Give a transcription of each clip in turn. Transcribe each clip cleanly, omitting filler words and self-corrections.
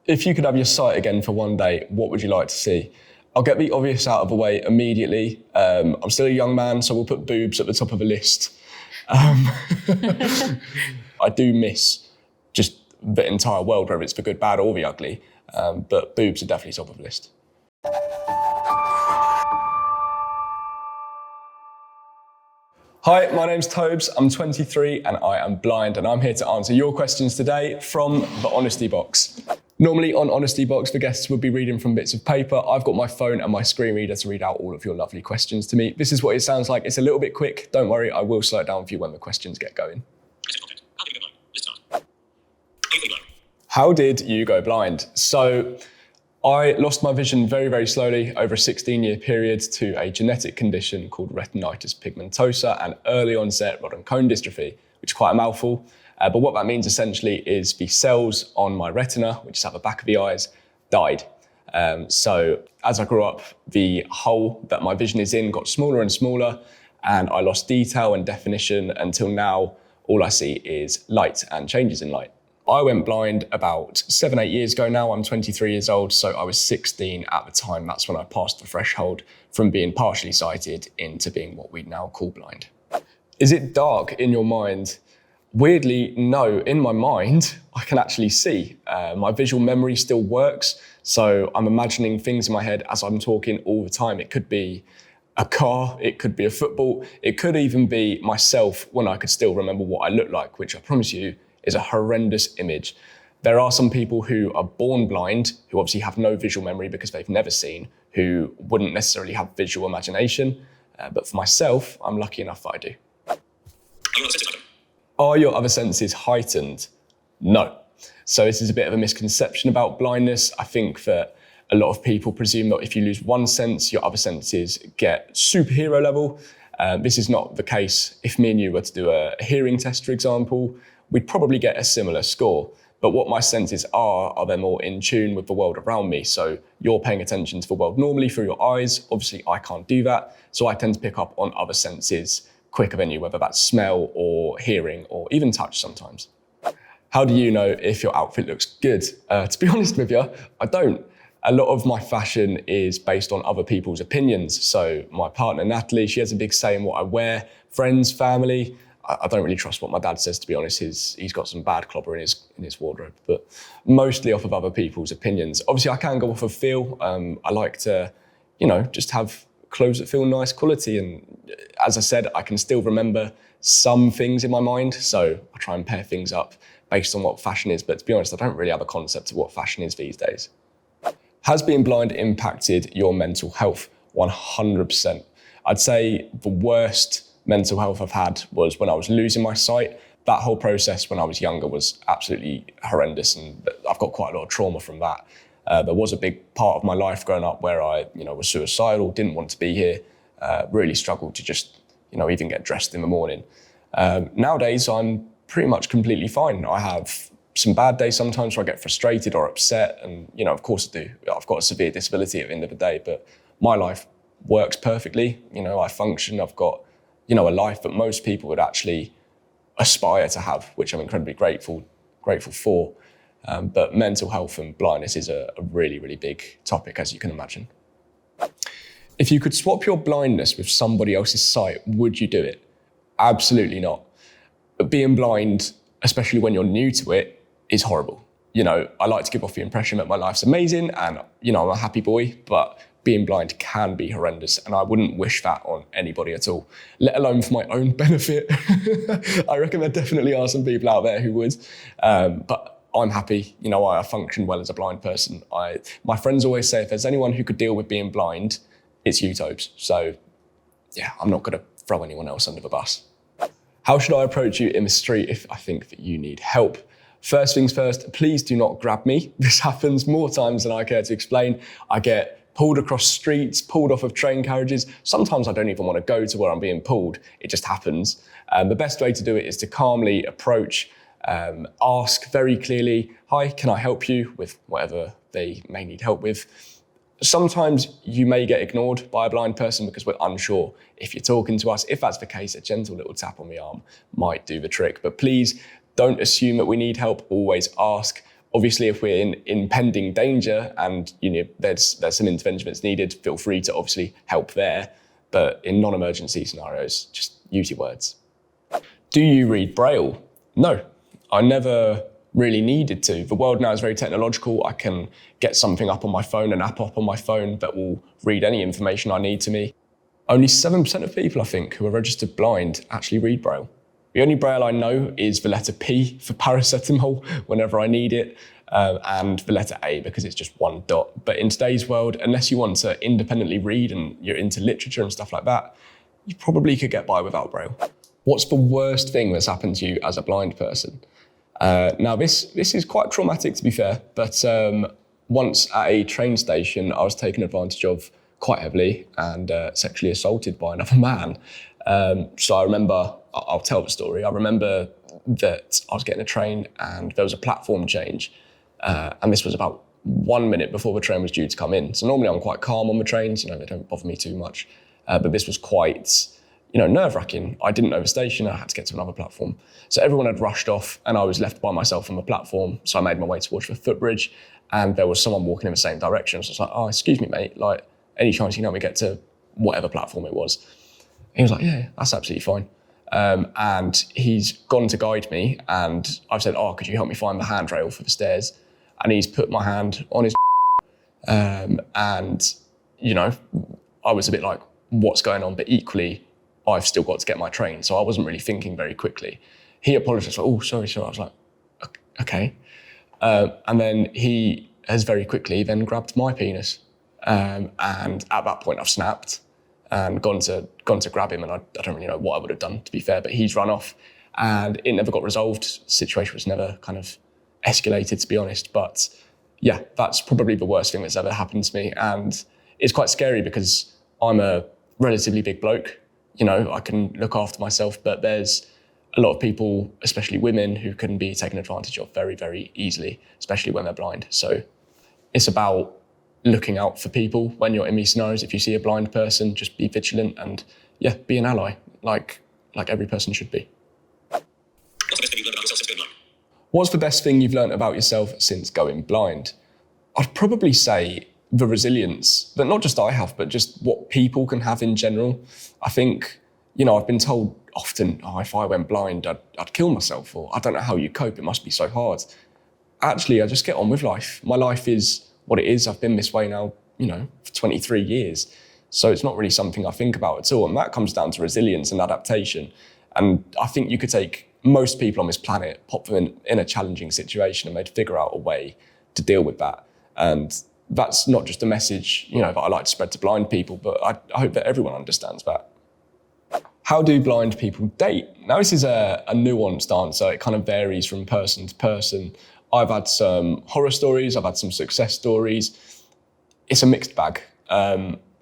If you could have your sight again for one day, what would you like to see? I'll get the obvious out of the way immediately. I'm still a young man, so we'll put boobs at the top of the list. I do miss just the entire world, whether it's the good, bad or the ugly, but boobs are definitely top of the list. Hi, my name's Tobes, I'm 23 and I am blind, and I'm here to answer your questions today from the Honesty Box. Normally on Honesty Box, the guests would be reading from bits of paper. I've got my phone and my screen reader to read out all of your lovely questions to me. This is what it sounds like. It's a little bit quick. Don't worry, I will slow it down for you when the questions get going. How did you go blind? So I lost my vision very, very slowly over a 16-year period to a genetic condition called retinitis pigmentosa and early onset rod and cone dystrophy, which is quite a mouthful. But what that means essentially is the cells on my retina, which is at the back of the eyes, died. So as I grew up, the hole that my vision is in got smaller and smaller, and I lost detail and definition until now all I see is light and changes in light. I went blind about 7-8 years ago now. I'm 23 years old, so I was 16 at the time. That's when I passed the threshold from being partially sighted into being what we now call blind. Is it dark in your mind? Weirdly, no. In my mind, I can actually see. My visual memory still works, so I'm imagining things in my head as I'm talking all the time. It could be a car, it could be a football, it could even be myself when I could still remember what I look like, which I promise you is a horrendous image. There are some people who are born blind, who obviously have no visual memory because they've never seen, who wouldn't necessarily have visual imagination. But for myself, I'm lucky enough that I do. Are your other senses heightened? No. So this is a bit of a misconception about blindness. I think that a lot of people presume that if you lose one sense, your other senses get superhero level. This is not the case. If me and you were to do a hearing test, for example, we'd probably get a similar score. But what my senses are they're more in tune with the world around me. So you're paying attention to the world normally through your eyes. Obviously, I can't do that. So I tend to pick up on other senses quicker than you, whether that's smell or hearing or even touch sometimes. How do you know if your outfit looks good? To be honest with you, I don't. A lot of my fashion is based on other people's opinions. So my partner, Natalie, she has a big say in what I wear. Friends, family, I don't really trust what my dad says, to be honest. He's got some bad clobber in his wardrobe, but mostly off of other people's opinions. Obviously, I can go off of feel. I like to, just have clothes that feel nice quality. And as I said, I can still remember some things in my mind. So I try and pair things up based on what fashion is. But to be honest, I don't really have a concept of what fashion is these days. Has being blind impacted your mental health? 100%. I'd say the worst mental health I've had was when I was losing my sight. That whole process when I was younger was absolutely horrendous, and I've got quite a lot of trauma from that. There was a big part of my life growing up where I, was suicidal, didn't want to be here, really struggled to just, even get dressed in the morning. Nowadays, I'm pretty much completely fine. I have some bad days sometimes where I get frustrated or upset, and, of course I do. I've got a severe disability at the end of the day, but my life works perfectly. I function, I've got, a life that most people would actually aspire to have, which I'm incredibly grateful for. But mental health and blindness is a really, really big topic, as you can imagine. If you could swap your blindness with somebody else's sight, would you do it? Absolutely not. But being blind, especially when you're new to it, is horrible. I like to give off the impression that my life's amazing and, I'm a happy boy, but being blind can be horrendous, and I wouldn't wish that on anybody at all, let alone for my own benefit. I reckon there definitely are some people out there who would, but I'm happy. I function well as a blind person. My friends always say if there's anyone who could deal with being blind, it's you, Tobes. So yeah, I'm not going to throw anyone else under the bus. How should I approach you in the street if I think that you need help? First things first, please do not grab me. This happens more times than I care to explain. I get pulled across streets, pulled off of train carriages. Sometimes I don't even want to go to where I'm being pulled. It just happens. The best way to do it is to calmly approach, ask very clearly, hi, can I help you with whatever they may need help with? Sometimes you may get ignored by a blind person because we're unsure if you're talking to us. If that's the case, a gentle little tap on the arm might do the trick. But please don't assume that we need help. Always ask. Obviously, if we're in impending danger and there's some intervention that's needed, feel free to obviously help there. But in non-emergency scenarios, just use your words. Do you read braille? No, I never really needed to. The world now is very technological. I can get something up on my phone, an app up on my phone that will read any information I need to me. Only 7% of people, I think, who are registered blind actually read braille. The only braille I know is the letter P for paracetamol whenever I need it, and the letter A because it's just one dot. But in today's world, unless you want to independently read and you're into literature and stuff like that, you probably could get by without braille. What's the worst thing that's happened to you as a blind person? Now, this is quite traumatic, to be fair, but once at a train station, I was taken advantage of quite heavily and sexually assaulted by another man. So I remember, I'll tell the story. I remember that I was getting a train and there was a platform change. And this was about 1 minute before the train was due to come in. So normally I'm quite calm on the trains, they don't bother me too much. But this was quite, nerve-wracking. I didn't know the station, I had to get to another platform. So everyone had rushed off and I was left by myself on the platform. So I made my way towards the footbridge and there was someone walking in the same direction. So I was like, oh, excuse me, mate, any chance you can help me get to whatever platform it was? He was like, yeah, that's absolutely fine. And he's gone to guide me and I've said, oh, could you help me find the handrail for the stairs? And he's put my hand on his and, I was a bit like, what's going on? But equally, I've still got to get my train. So I wasn't really thinking very quickly. He apologized, like, oh, sorry. I was like, okay. And then he has very quickly then grabbed my penis. And at that point I've snapped and gone to grab him, and I don't really know what I would have done, to be fair, but he's run off and it never got resolved. Situation was never kind of escalated, to be honest. But yeah, that's probably the worst thing that's ever happened to me. And it's quite scary because I'm a relatively big bloke. I can look after myself, but there's a lot of people, especially women, who can be taken advantage of very, very easily, especially when they're blind. So it's about looking out for people when you're in these scenarios. If you see a blind person, just be vigilant and be an ally, like every person should be. What's the best thing you've learned about yourself since going blind? I'd probably say the resilience that not just I have, but just what people can have in general. I think, I've been told often, if I went blind, I'd kill myself, or I don't know how you cope, it must be so hard. Actually, I just get on with life. My life is what it is. I've been this way now, for 23 years. So it's not really something I think about at all. And that comes down to resilience and adaptation. And I think you could take most people on this planet, pop them in a challenging situation, and they'd figure out a way to deal with that. And that's not just a message, that I like to spread to blind people, but I hope that everyone understands that. How do blind people date? Now, this is a nuanced answer. It kind of varies from person to person. I've had some horror stories, I've had some success stories. It's a mixed bag.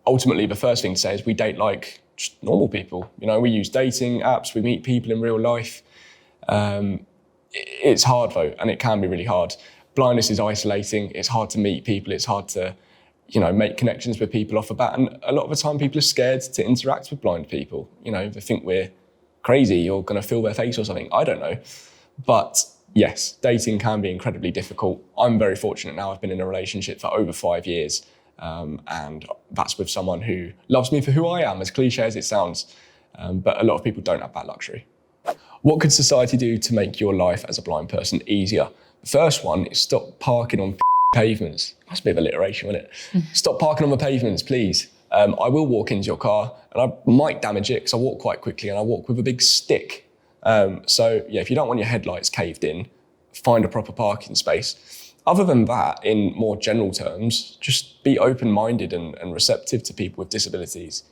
Ultimately, the first thing to say is we date like just normal people. We use dating apps, we meet people in real life. It's hard though, and it can be really hard. Blindness is isolating, it's hard to meet people, it's hard to, make connections with people off the bat. And a lot of the time people are scared to interact with blind people. They think we're crazy or gonna fill their face or something, I don't know. But yes, dating can be incredibly difficult. I'm very fortunate now, I've been in a relationship for over 5 years. And that's with someone who loves me for who I am, as cliche as it sounds. But a lot of people don't have that luxury. What could society do to make your life as a blind person easier? The first one is stop parking on pavements. That's a bit of alliteration, isn't it? Stop parking on the pavements, please. I will walk into your car and I might damage it because I walk quite quickly and I walk with a big stick. So if you don't want your headlights caved in, find a proper parking space. Other than that, in more general terms, just be open-minded and receptive to people with disabilities.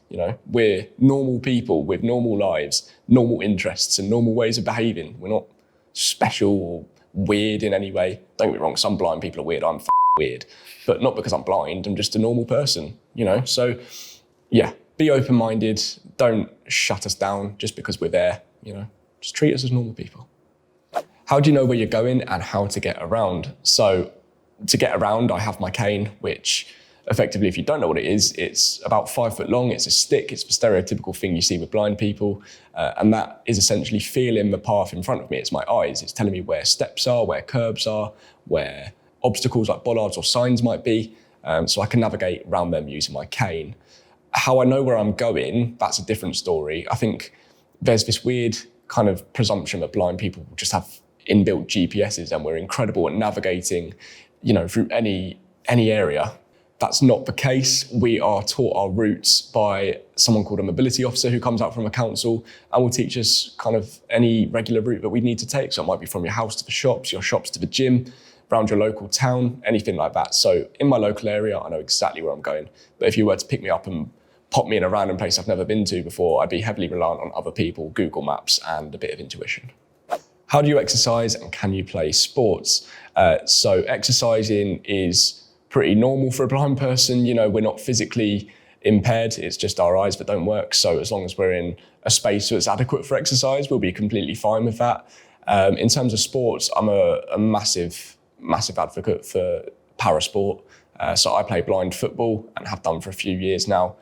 We're normal people with normal lives, normal interests and normal ways of behaving. We're not special or weird in any way. Don't get me wrong, some blind people are weird. I'm weird, but not because I'm blind. I'm just a normal person, So be open-minded. Don't shut us down just because we're there, Just treat us as normal people. How do you know where you're going and how to get around? So to get around, I have my cane, which effectively, if you don't know what it is, it's about 5 foot long, it's a stick, it's the stereotypical thing you see with blind people, and that is essentially feeling the path in front of me. It's my eyes, it's telling me where steps are, where curbs are, where obstacles like bollards or signs might be, so I can navigate around them using my cane. How I know where I'm going, that's a different story. I think there's this weird kind of presumption that blind people just have inbuilt GPSs and we're incredible at navigating, through any area. That's not the case. We are taught our routes by someone called a mobility officer who comes out from a council and will teach us kind of any regular route that we need to take. So it might be from your house to the shops, your shops to the gym, around your local town, anything like that. So in my local area, I know exactly where I'm going. But if you were to pick me up and pop me in a random place I've never been to before, I'd be heavily reliant on other people, Google Maps, and a bit of intuition. How do you exercise and can you play sports? So exercising is pretty normal for a blind person. We're not physically impaired, it's just our eyes that don't work. So as long as we're in a space that's adequate for exercise, we'll be completely fine with that. In terms of sports, I'm a massive advocate for parasport. So I play blind football and have done for a few years now,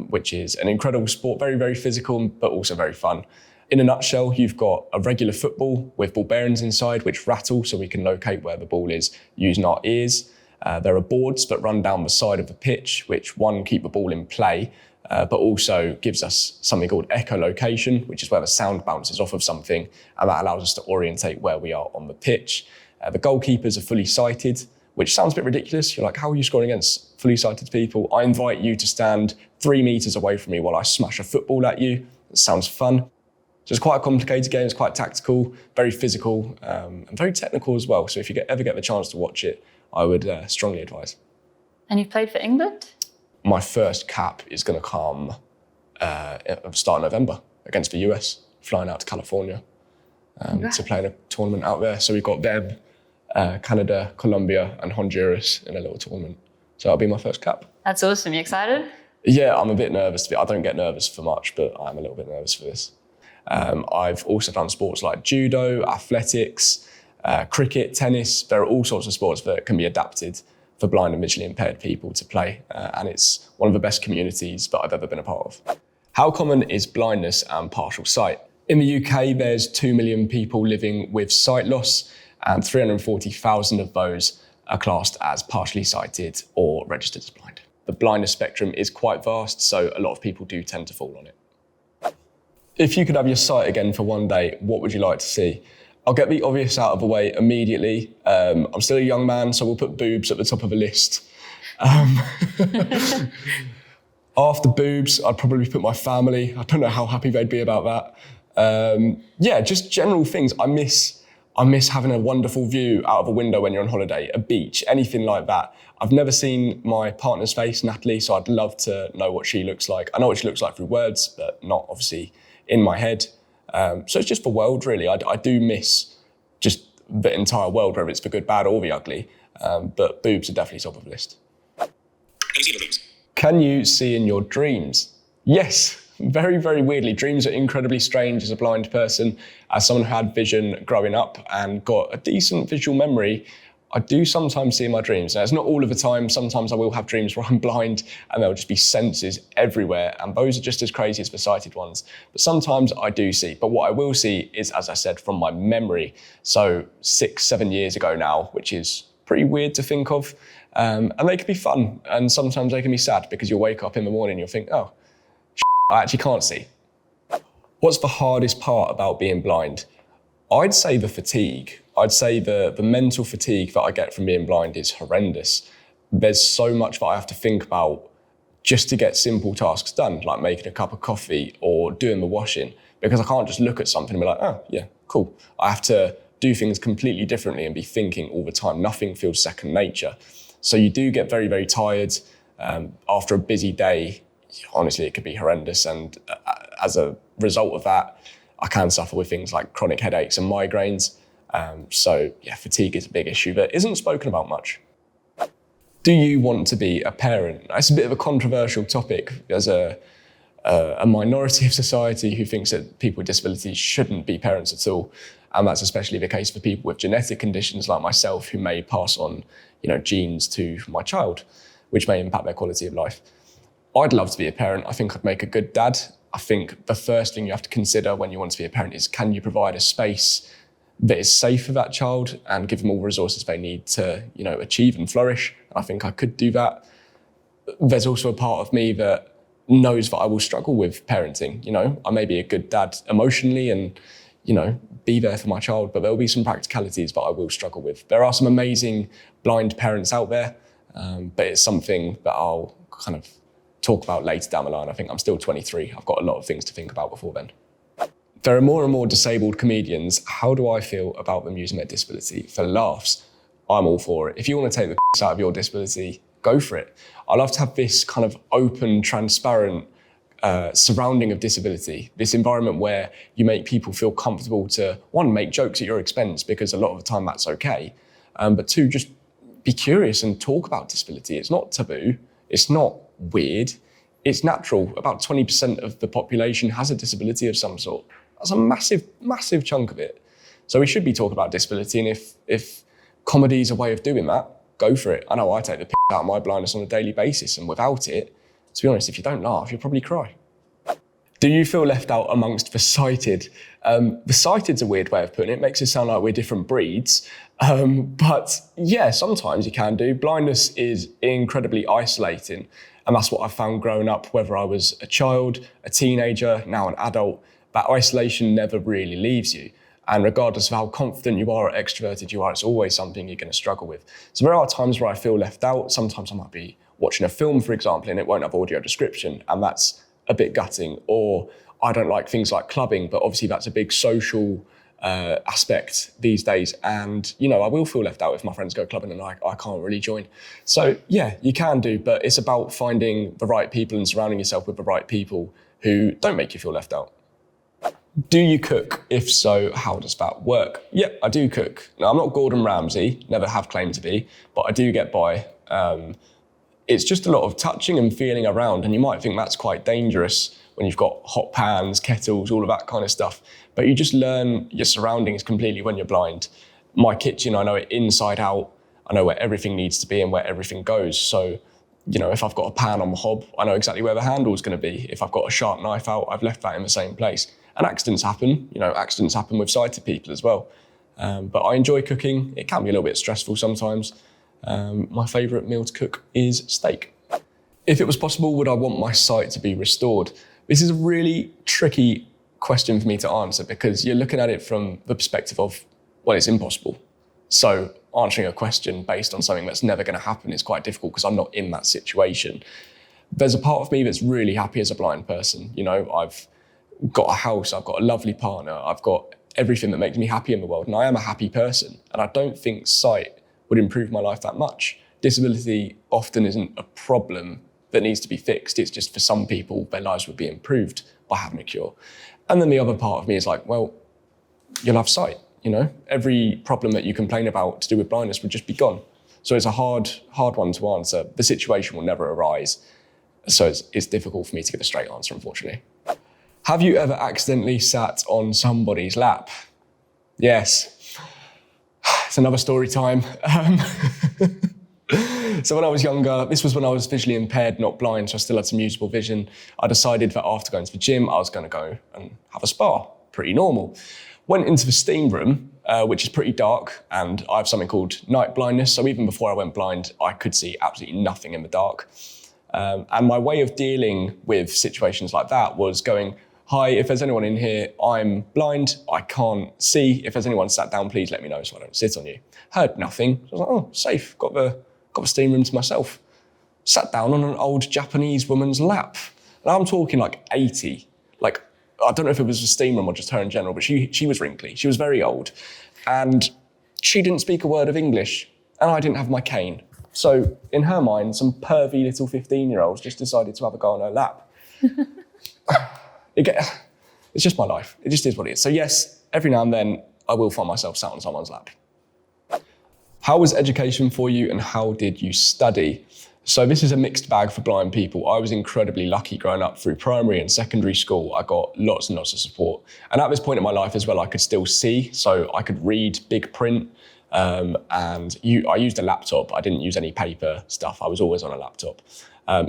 which is an incredible sport, very, very physical, but also very fun. In a nutshell, you've got a regular football with ball bearings inside, which rattle so we can locate where the ball is using our ears. There are boards that run down the side of the pitch, which keep the ball in play, but also gives us something called echolocation, which is where the sound bounces off of something, and that allows us to orientate where we are on the pitch. The goalkeepers are fully sighted, which sounds a bit ridiculous. You're like, how are you scoring against fully sighted people? I invite you to stand 3 meters away from me while I smash a football at you. It sounds fun. So it's quite a complicated game, it's quite tactical, very physical, and very technical as well. So if you ever get the chance to watch it, I would strongly advise. And you played for England? My first cap is going to come at the start of November against the US, flying out to California to play in a tournament out there. So we've got them, Canada, Colombia, and Honduras in a little tournament. So that'll be my first cap. That's awesome. You excited? Yeah, I'm a bit nervous. I don't get nervous for much, but I'm a little bit nervous for this. I've also done sports like judo, athletics, cricket, tennis. There are all sorts of sports that can be adapted for blind and visually impaired people to play, and it's one of the best communities that I've ever been a part of. How common is blindness and partial sight? In the UK, there's 2 million people living with sight loss, and 340,000 of those are classed as partially sighted or registered as blind. The blindness spectrum is quite vast, so a lot of people do tend to fall on it. If you could have your sight again for one day, what would you like to see? I'll get the obvious out of the way immediately. I'm still a young man, so we'll put boobs at the top of the list. After boobs, I'd probably put my family. I don't know how happy they'd be about that. Just general things. I miss having a wonderful view out of a window when you're on holiday, a beach, anything like that. I've never seen my partner's face, Natalie, so I'd love to know what she looks like. I know what she looks like through words, but not obviously in my head. So it's just the world, really. I do miss just the entire world, whether it's the good, bad, or the ugly. But boobs are definitely top of the list. Can you see your dreams? Can you see in your dreams? Yes. Very, very weirdly, dreams are incredibly strange as a blind person. As someone who had vision growing up and got a decent visual memory, I do sometimes see in my dreams. Now, it's not all of the time. Sometimes I will have dreams where I'm blind and there'll just be senses everywhere, and those are just as crazy as the sighted ones. But sometimes I do see. But what I will see is, as I said, from my memory. So 6-7 years ago now, which is pretty weird to think of. And they can be fun, and sometimes they can be sad because you'll wake up in the morning and you'll think, oh, I actually can't see. What's the hardest part about being blind? I'd say the fatigue. I'd say the mental fatigue that I get from being blind is horrendous. There's so much that I have to think about just to get simple tasks done, like making a cup of coffee or doing the washing, because I can't just look at something and be like, oh, yeah, cool. I have to do things completely differently and be thinking all the time. Nothing feels second nature. So you do get very, very tired. After a busy day, honestly, it could be horrendous. And as a result of that, I can suffer with things like chronic headaches and migraines. Fatigue is a big issue that isn't spoken about much. Do you want to be a parent? It's a bit of a controversial topic. There's a minority of society who thinks that people with disabilities shouldn't be parents at all. And that's especially the case for people with genetic conditions like myself who may pass on, genes to my child. which may impact their quality of life. I'd love to be a parent. I think I'd make a good dad. I think the first thing you have to consider when you want to be a parent is, can you provide a space that is safe for that child and give them all the resources they need to, achieve and flourish? I think I could do that. There's also a part of me that knows that I will struggle with parenting. I may be a good dad emotionally and, be there for my child, but there'll be some practicalities that I will struggle with. There are some amazing blind parents out there, but it's something that I'll kind of talk about later down the line. I think I'm still 23. I've got a lot of things to think about before then. There are more and more disabled comedians. How do I feel about them using their disability for laughs? I'm all for it. If you want to take the piss out of your disability, go for it. I love to have this kind of open, transparent surrounding of disability, this environment where you make people feel comfortable to, one, make jokes at your expense, because a lot of the time that's okay, but two, just be curious and talk about disability. It's not taboo, it's not weird, it's natural. About 20% of the population has a disability of some sort. That's a massive, massive chunk of it. So we should be talking about disability, and if comedy is a way of doing that, go for it. I know I take the piss out of my blindness on a daily basis, and without it, to be honest, if you don't laugh, you'll probably cry. Do you feel left out amongst the sighted? The sighted's a weird way of putting it. It makes it sound like we're different breeds. But yeah, sometimes you can do. Blindness is incredibly isolating. And that's what I found growing up, whether I was a child, a teenager, now an adult. That isolation never really leaves you. And regardless of how confident you are or extroverted you are, it's always something you're going to struggle with. So there are times where I feel left out. Sometimes I might be watching a film, for example, and it won't have audio description, and that's a bit gutting. Or I don't like things like clubbing, but obviously that's a big social aspect these days. And, I will feel left out if my friends go clubbing and I can't really join. So yeah, you can do, but it's about finding the right people and surrounding yourself with the right people who don't make you feel left out. Do you cook? If so, how does that work? Yeah, I do cook. Now, I'm not Gordon Ramsay, never have claimed to be, but I do get by. It's just a lot of touching and feeling around, and you might think that's quite dangerous when you've got hot pans, kettles, all of that kind of stuff. But you just learn your surroundings completely when you're blind. My kitchen, I know it inside out. I know where everything needs to be and where everything goes. So, if I've got a pan on the hob, I know exactly where the handle's going to be. If I've got a sharp knife out, I've left that in the same place. And accidents happen. Accidents happen with sighted people as well. But I enjoy cooking. It can be a little bit stressful sometimes. My favourite meal to cook is steak. If it was possible, would I want my sight to be restored? This is a really tricky question for me to answer, because you're looking at it from the perspective of, well, it's impossible. So answering a question based on something that's never going to happen is quite difficult, because I'm not in that situation. There's a part of me that's really happy as a blind person. I've got a house, I've got a lovely partner, I've got everything that makes me happy in the world, and I am a happy person. And I don't think sight would improve my life that much. Disability often isn't a problem that needs to be fixed. It's just, for some people, their lives would be improved by having a cure. And then the other part of me is like, well, you'll have sight, Every problem that you complain about to do with blindness would just be gone. So it's a hard one to answer. The situation will never arise. So it's difficult for me to give a straight answer, unfortunately. Have you ever accidentally sat on somebody's lap? Yes. It's another story time. So when I was younger, this was when I was visually impaired, not blind, so I still had some usable vision. I decided that after going to the gym, I was going to go and have a spa. Pretty normal. Went into the steam room, which is pretty dark, and I have something called night blindness. So even before I went blind, I could see absolutely nothing in the dark. And my way of dealing with situations like that was going, hi, if there's anyone in here, I'm blind, I can't see. If there's anyone sat down, please let me know so I don't sit on you. Heard nothing. So I was like, oh, safe, got the steam room to myself. Sat down on an old Japanese woman's lap. And I'm talking like 80. Like, I don't know if it was a steam room or just her in general, but she was wrinkly. She was very old. And she didn't speak a word of English, and I didn't have my cane. So in her mind, some pervy little 15-year-olds just decided to have a go on her lap. It's just my life. It just is what it is. So yes, every now and then, I will find myself sat on someone's lap. How was education for you, and how did you study? So this is a mixed bag for blind people. I was incredibly lucky growing up through primary and secondary school. I got lots and lots of support. And at this point in my life as well, I could still see, so I could read big print. I used a laptop. I didn't use any paper stuff. I was always on a laptop.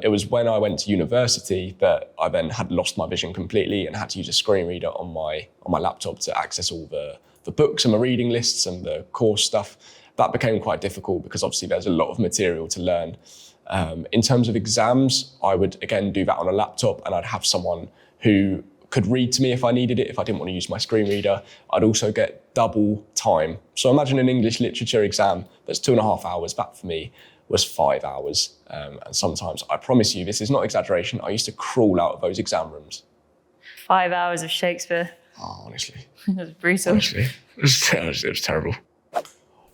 It was when I went to university that I then had lost my vision completely and had to use a screen reader on my laptop to access all the books and my reading lists and the course stuff. That became quite difficult because obviously there's a lot of material to learn. In terms of exams, I would again do that on a laptop, and I'd have someone who could read to me if I needed it, if I didn't want to use my screen reader. I'd also get double time. So imagine an English literature exam that's 2.5 hours. That for me was 5 hours. And sometimes, I promise you, this is not exaggeration, I used to crawl out of those exam rooms. 5 hours of Shakespeare. Oh, honestly. That's brutal. Honestly, it was terrible.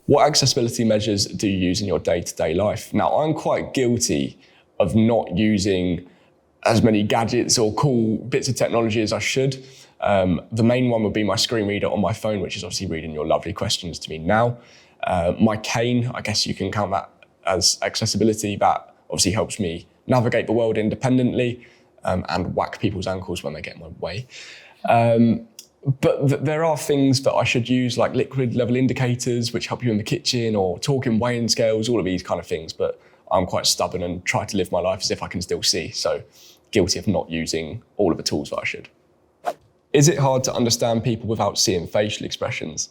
What accessibility measures do you use in your day-to-day life? Now, I'm quite guilty of not using as many gadgets or cool bits of technology as I should. The main one would be my screen reader on my phone, which is obviously reading your lovely questions to me now. My cane, I guess you can count that as accessibility. That obviously helps me navigate the world independently and whack people's ankles when they get in my way. But there are things that I should use, like liquid level indicators, which help you in the kitchen, or talking weighing scales, all of these kind of things. But I'm quite stubborn and try to live my life as if I can still see. So guilty of not using all of the tools that I should. Is it hard to understand people without seeing facial expressions?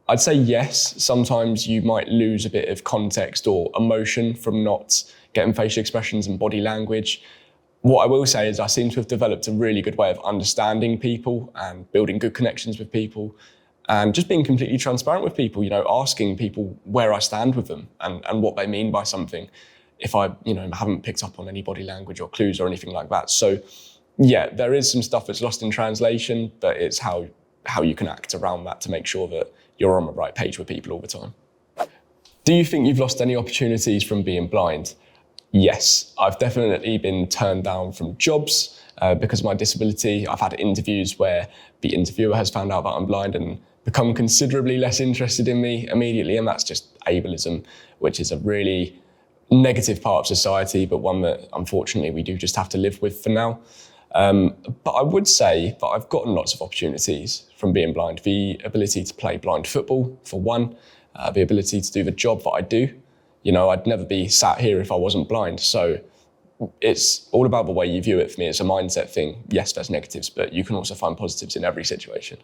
I'd say yes. Sometimes you might lose a bit of context or emotion from not getting facial expressions and body language. What I will say is I seem to have developed a really good way of understanding people and building good connections with people and just being completely transparent with people, asking people where I stand with them and what they mean by something if I, haven't picked up on any body language or clues or anything like that. So yeah, there is some stuff that's lost in translation, but it's how you can act around that to make sure that you're on the right page with people all the time. Do you think you've lost any opportunities from being blind? Yes, I've definitely been turned down from jobs because of my disability. I've had interviews where the interviewer has found out that I'm blind and become considerably less interested in me immediately, and that's just ableism, which is a really negative part of society, but one that unfortunately we do just have to live with for now. But I would say that I've gotten lots of opportunities from being blind. The ability to play blind football, for one, the ability to do the job that I do. I'd never be sat here if I wasn't blind. So it's all about the way you view it for me. It's a mindset thing. Yes, there's negatives, but you can also find positives in every situation.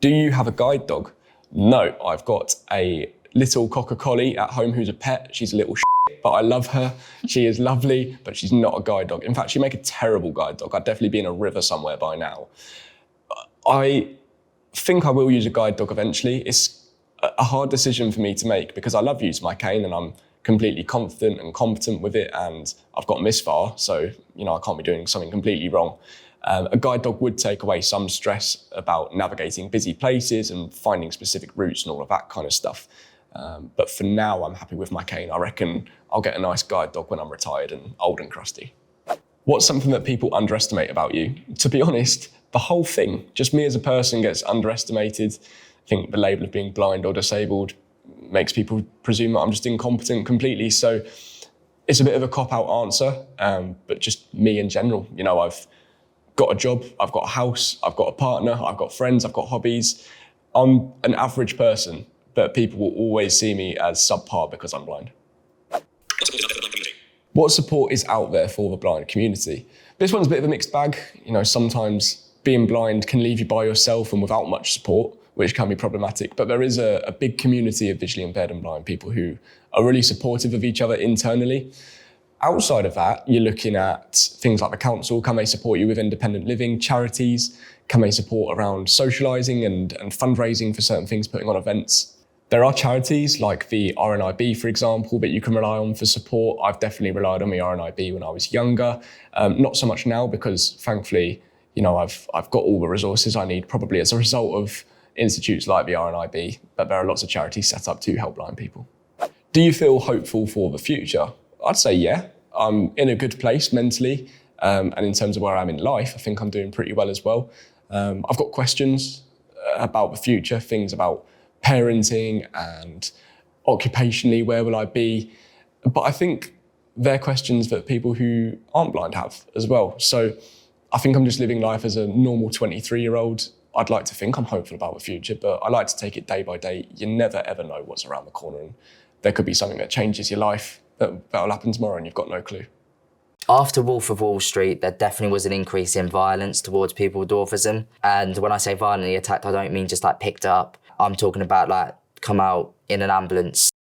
Do you have a guide dog? No, I've got a little cocker collie at home who's a pet. She's a little shit, but I love her. She is lovely, but she's not a guide dog. In fact, she'd make a terrible guide dog. I'd definitely be in a river somewhere by now. I think I will use a guide dog eventually. It's a hard decision for me to make because I love using my cane and I'm completely confident and competent with it, and I've gotten this far, so I can't be doing something completely wrong. A guide dog would take away some stress about navigating busy places and finding specific routes and all of that kind of stuff. But for now, I'm happy with my cane. I reckon I'll get a nice guide dog when I'm retired and old and crusty. What's something that people underestimate about you? To be honest, the whole thing, just me as a person, gets underestimated. I think the label of being blind or disabled makes people presume that I'm just incompetent completely. So it's a bit of a cop-out answer, but just me in general. I've got a job, I've got a house, I've got a partner, I've got friends, I've got hobbies. I'm an average person, but people will always see me as subpar because I'm blind. What support is out there for the blind community? This one's a bit of a mixed bag. Sometimes being blind can leave you by yourself and without much support, which can be problematic. But there is a big community of visually impaired and blind people who are really supportive of each other internally. Outside of that, you're looking at things like the council. Can they support you with independent living? Charities? Can they support around socialising and fundraising for certain things, putting on events? There are charities like the RNIB, for example, that you can rely on for support. I've definitely relied on the RNIB when I was younger. Not so much now because thankfully, I've got all the resources I need, probably as a result of institutes like the RNIB, but there are lots of charities set up to help blind people. Do you feel hopeful for the future? I'd say yeah. I'm in a good place mentally, and in terms of where I'm in life, I think I'm doing pretty well as well. I've got questions about the future, things about parenting and occupationally, where will I be? But I think they're questions that people who aren't blind have as well. So I think I'm just living life as a normal 23-year-old I'd like to think I'm hopeful about the future, but I like to take it day by day. You never, ever know what's around the corner, and there could be something that changes your life that'll happen tomorrow and you've got no clue. After Wolf of Wall Street, there definitely was an increase in violence towards people with dwarfism. And when I say violently attacked, I don't mean just like picked up. I'm talking about like come out in an ambulance,